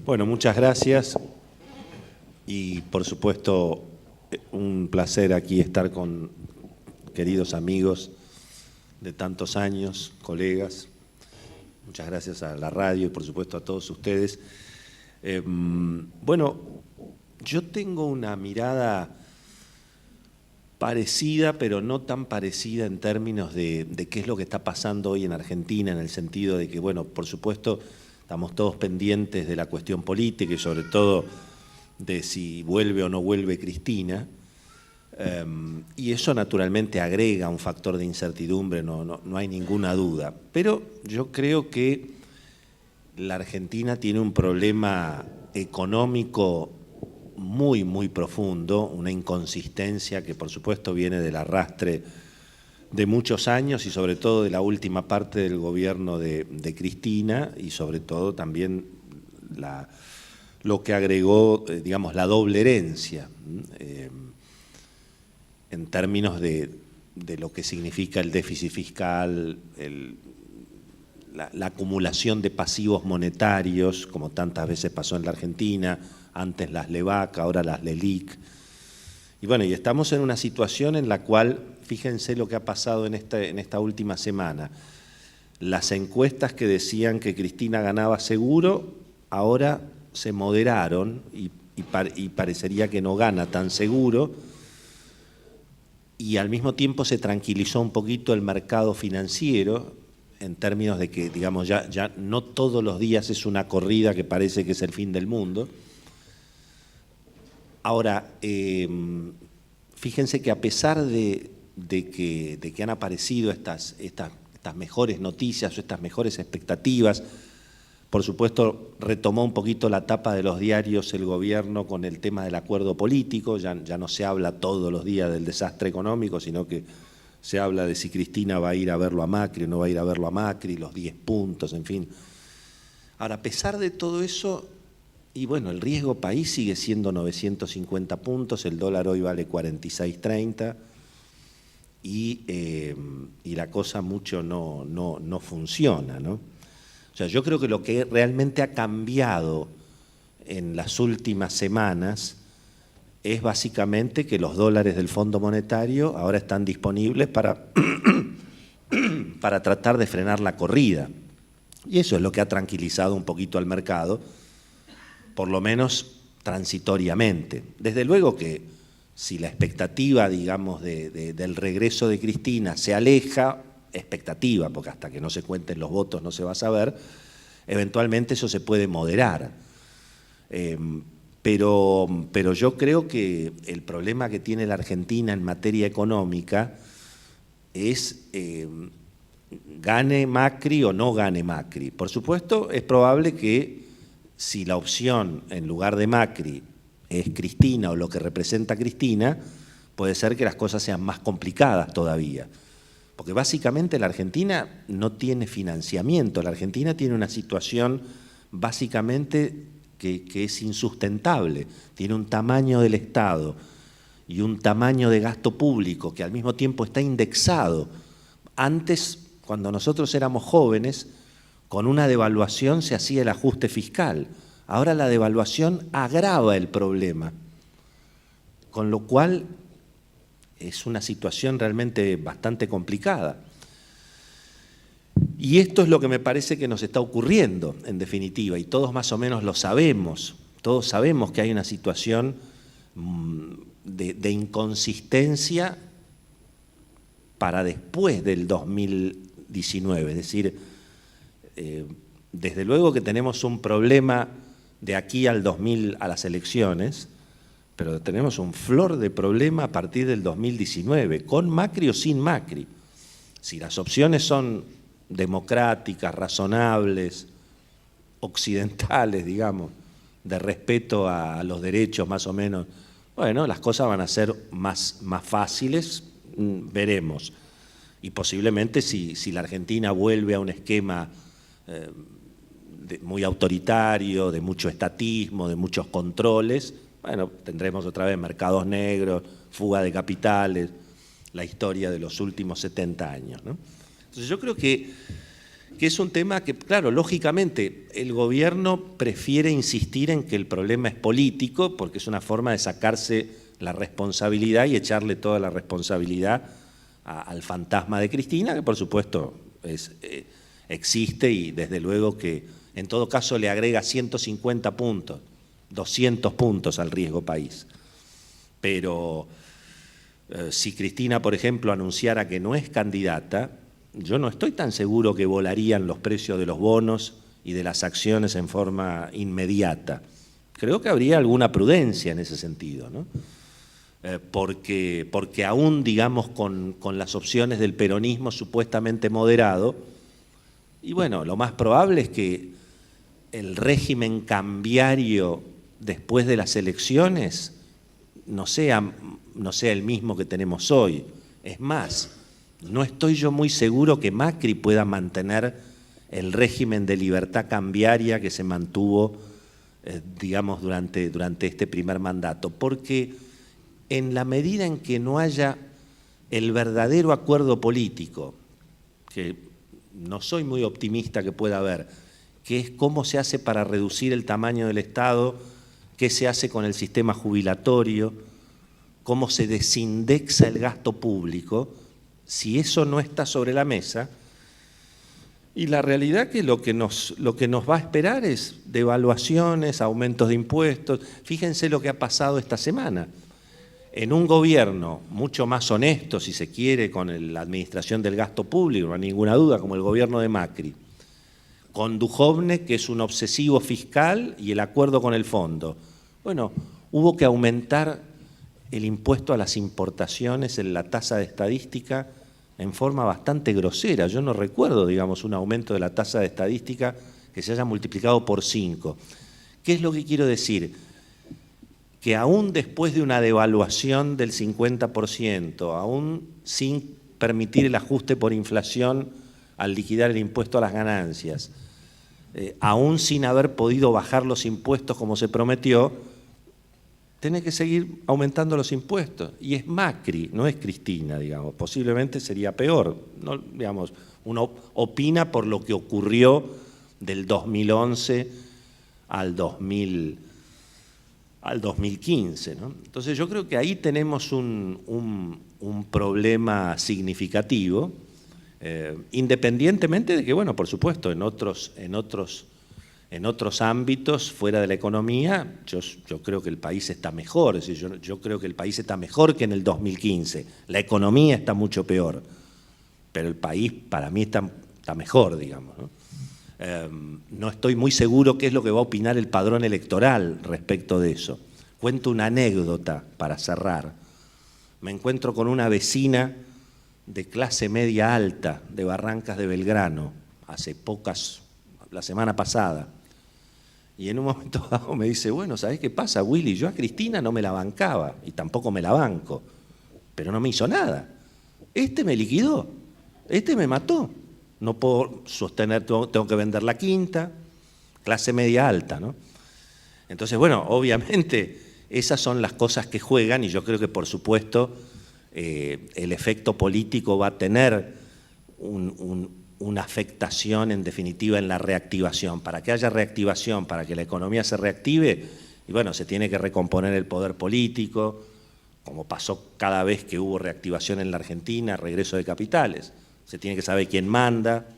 Bueno, muchas gracias y por supuesto un placer aquí estar con queridos amigos de tantos años, colegas. Muchas gracias a la radio y por supuesto a todos ustedes. Bueno, yo tengo una mirada parecida, pero no tan parecida en términos de qué es lo que está pasando hoy en Argentina, en el sentido de que, bueno, por supuesto, estamos todos pendientes de la cuestión política y sobre todo de si vuelve o no vuelve Cristina. Y eso naturalmente agrega un factor de incertidumbre, no hay ninguna duda. Pero yo creo que la Argentina tiene un problema económico muy profundo, una inconsistencia que por supuesto viene del arrastre de muchos años y sobre todo de la última parte del gobierno de Cristina y sobre todo también lo que agregó, digamos, la doble herencia en términos de lo que significa el déficit fiscal, la acumulación de pasivos monetarios, como tantas veces pasó en la Argentina, antes las LEVAC, ahora las LELIC. Y bueno, y estamos en una situación en la cual, fíjense lo que ha pasado en esta última semana. Las encuestas que decían que Cristina ganaba seguro, ahora se moderaron y parecería que no gana tan seguro. Y al mismo tiempo se tranquilizó un poquito el mercado financiero, en términos de que, digamos, ya no todos los días es una corrida que parece que es el fin del mundo. Ahora, fíjense que a pesar de que han aparecido estas mejores noticias o estas mejores expectativas, por supuesto retomó un poquito la tapa de los diarios el gobierno con el tema del acuerdo político, ya no se habla todos los días del desastre económico, sino que se habla de si Cristina va a ir a verlo a Macri o no va a ir a verlo a Macri, los 10 puntos, en fin. Ahora, a pesar de todo eso, y bueno, el riesgo país sigue siendo 950 puntos, el dólar hoy vale 46.30 y la cosa mucho no funciona, ¿no? O sea, yo creo que lo que realmente ha cambiado en las últimas semanas es básicamente que los dólares del Fondo Monetario ahora están disponibles para tratar de frenar la corrida. Y eso es lo que ha tranquilizado un poquito al mercado, por lo menos transitoriamente. Desde luego que si la expectativa, digamos, del regreso de Cristina se aleja, expectativa, porque hasta que no se cuenten los votos no se va a saber, eventualmente eso se puede moderar. Pero yo creo que el problema que tiene la Argentina en materia económica es gane Macri o no gane Macri. Por supuesto, es probable que si la opción en lugar de Macri es Cristina o lo que representa Cristina, puede ser que las cosas sean más complicadas todavía. Porque básicamente la Argentina no tiene financiamiento, la Argentina tiene una situación básicamente que es insustentable, tiene un tamaño del Estado y un tamaño de gasto público que al mismo tiempo está indexado. Antes, cuando nosotros éramos jóvenes, con una devaluación se hacía el ajuste fiscal. Ahora la devaluación agrava el problema, con lo cual es una situación realmente bastante complicada. Y esto es lo que me parece que nos está ocurriendo, en definitiva, y todos más o menos lo sabemos. Todos sabemos que hay una situación de inconsistencia para después del 2019. Es decir, desde luego que tenemos un problema de aquí al 2000, a las elecciones, pero tenemos un flor de problema a partir del 2019, con Macri o sin Macri. Si las opciones son democráticas, razonables, occidentales, digamos, de respeto a los derechos más o menos, bueno, las cosas van a ser más fáciles, veremos. Y posiblemente si la Argentina vuelve a un esquema muy autoritario, de mucho estatismo, de muchos controles, bueno, tendremos otra vez mercados negros, fuga de capitales, la historia de los últimos 70 años, ¿no? Entonces yo creo que que es un tema que, claro, lógicamente el gobierno prefiere insistir en que el problema es político porque es una forma de sacarse la responsabilidad y echarle toda la responsabilidad al fantasma de Cristina, que por supuesto existe y desde luego que en todo caso le agrega 150 puntos, 200 puntos al riesgo país. Pero si Cristina, por ejemplo, anunciara que no es candidata, yo no estoy tan seguro que volarían los precios de los bonos y de las acciones en forma inmediata. Creo que habría alguna prudencia en ese sentido, ¿no? Porque aún, digamos, con las opciones del peronismo supuestamente moderado, y bueno, lo más probable es que el régimen cambiario después de las elecciones no sea el mismo que tenemos hoy. Es más, no estoy yo muy seguro que Macri pueda mantener el régimen de libertad cambiaria que se mantuvo, digamos, durante este primer mandato, porque en la medida en que no haya el verdadero acuerdo político, que no soy muy optimista que pueda haber, que es cómo se hace para reducir el tamaño del Estado, qué se hace con el sistema jubilatorio, cómo se desindexa el gasto público, si eso no está sobre la mesa, y la realidad que lo que nos va a esperar es devaluaciones, aumentos de impuestos. Fíjense lo que ha pasado esta semana. En un gobierno mucho más honesto, si se quiere, con la administración del gasto público, no hay ninguna duda, como el gobierno de Macri, con Duhovne, que es un obsesivo fiscal, y el acuerdo con el fondo. Bueno, hubo que aumentar el impuesto a las importaciones en la tasa de estadística en forma bastante grosera. Yo no recuerdo, digamos, un aumento de la tasa de estadística que se haya multiplicado por 5. ¿Qué es lo que quiero decir? Que aún después de una devaluación del 50%, aún sin permitir el ajuste por inflación al liquidar el impuesto a las ganancias, aún sin haber podido bajar los impuestos como se prometió, tiene que seguir aumentando los impuestos. Y es Macri, no es Cristina, digamos. Posiblemente sería peor. No, digamos, uno opina por lo que ocurrió del 2011 al 2015, ¿no? Entonces yo creo que ahí tenemos un problema significativo, independientemente de que, bueno, por supuesto, en otros ámbitos fuera de la economía, yo creo que el país está mejor, es decir, yo creo que el país está mejor que en el 2015. La economía está mucho peor, pero el país para mí está mejor, digamos, ¿no? No estoy muy seguro qué es lo que va a opinar el padrón electoral respecto de eso. Cuento una anécdota para cerrar. Me encuentro con una vecina de clase media alta de Barrancas de Belgrano, la semana pasada, y en un momento dado me dice, bueno, ¿sabés qué pasa, Willy? Yo a Cristina no me la bancaba y tampoco me la banco, pero no me hizo nada. Este me liquidó, este me mató. No puedo sostener, tengo que vender la quinta, clase media alta, ¿no? Entonces, bueno, obviamente esas son las cosas que juegan y yo creo que, por supuesto, el efecto político va a tener una afectación, en definitiva, en la reactivación. Para que haya reactivación, para que la economía se reactive, y bueno, se tiene que recomponer el poder político, como pasó cada vez que hubo reactivación en la Argentina, regreso de capitales. Se tiene que saber quién manda,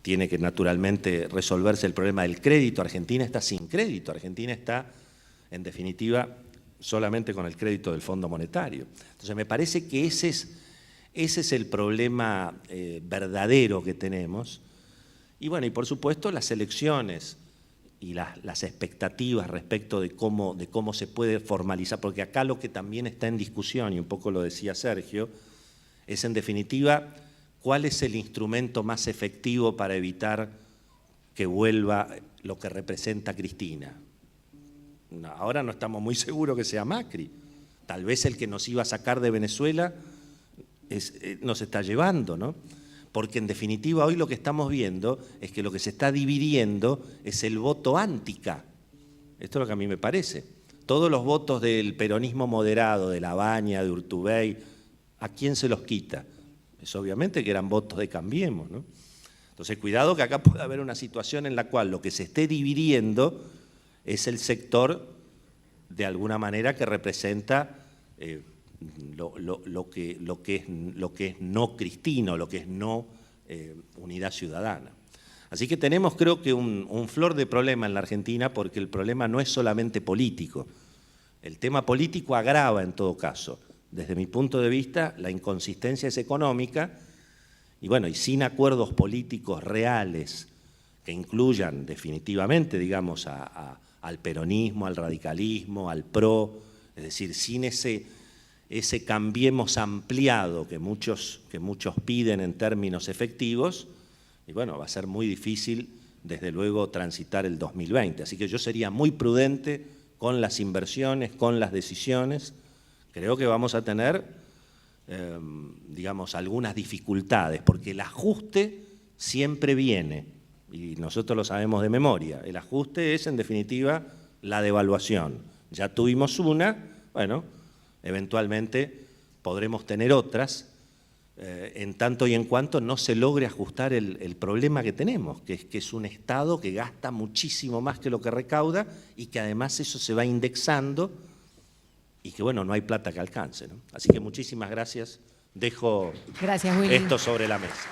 tiene que naturalmente resolverse el problema del crédito. Argentina está sin crédito, Argentina está, en definitiva, solamente con el crédito del Fondo Monetario. Entonces me parece que ese es el problema verdadero que tenemos. Y bueno, y por supuesto las elecciones y las expectativas respecto de cómo se puede formalizar, porque acá lo que también está en discusión, y un poco lo decía Sergio, es en definitiva cuál es el instrumento más efectivo para evitar que vuelva lo que representa Cristina. Ahora no estamos muy seguros que sea Macri. Tal vez el que nos iba a sacar de Venezuela nos está llevando, ¿no? Porque en definitiva hoy lo que estamos viendo es que lo que se está dividiendo es el voto antica. Esto es lo que a mí me parece. Todos los votos del peronismo moderado, de Labaña, de Urtubey, ¿a quién se los quita? Es obviamente que eran votos de Cambiemos, ¿no? Entonces, cuidado que acá puede haber una situación en la cual lo que se esté dividiendo es el sector, de alguna manera, que representa lo que es no cristino, lo que es no unidad ciudadana. Así que tenemos, creo que, un flor de problema en la Argentina, porque el problema no es solamente político. El tema político agrava, en todo caso. Desde mi punto de vista, la inconsistencia es económica, y bueno, y sin acuerdos políticos reales que incluyan definitivamente, digamos, al peronismo, al radicalismo, al PRO, es decir, sin ese cambiemos ampliado que muchos piden en términos efectivos, y bueno, va a ser muy difícil, desde luego, transitar el 2020. Así que yo sería muy prudente con las inversiones, con las decisiones. Creo que vamos a tener, digamos, algunas dificultades, porque el ajuste siempre viene, y nosotros lo sabemos de memoria. El ajuste es, en definitiva, la devaluación. Ya tuvimos una, bueno, eventualmente podremos tener otras, en tanto y en cuanto no se logre ajustar el problema que tenemos, que es un Estado que gasta muchísimo más que lo que recauda y que además eso se va indexando y que, bueno, no hay plata que alcance, ¿no? Así que muchísimas gracias. Dejo esto sobre la mesa.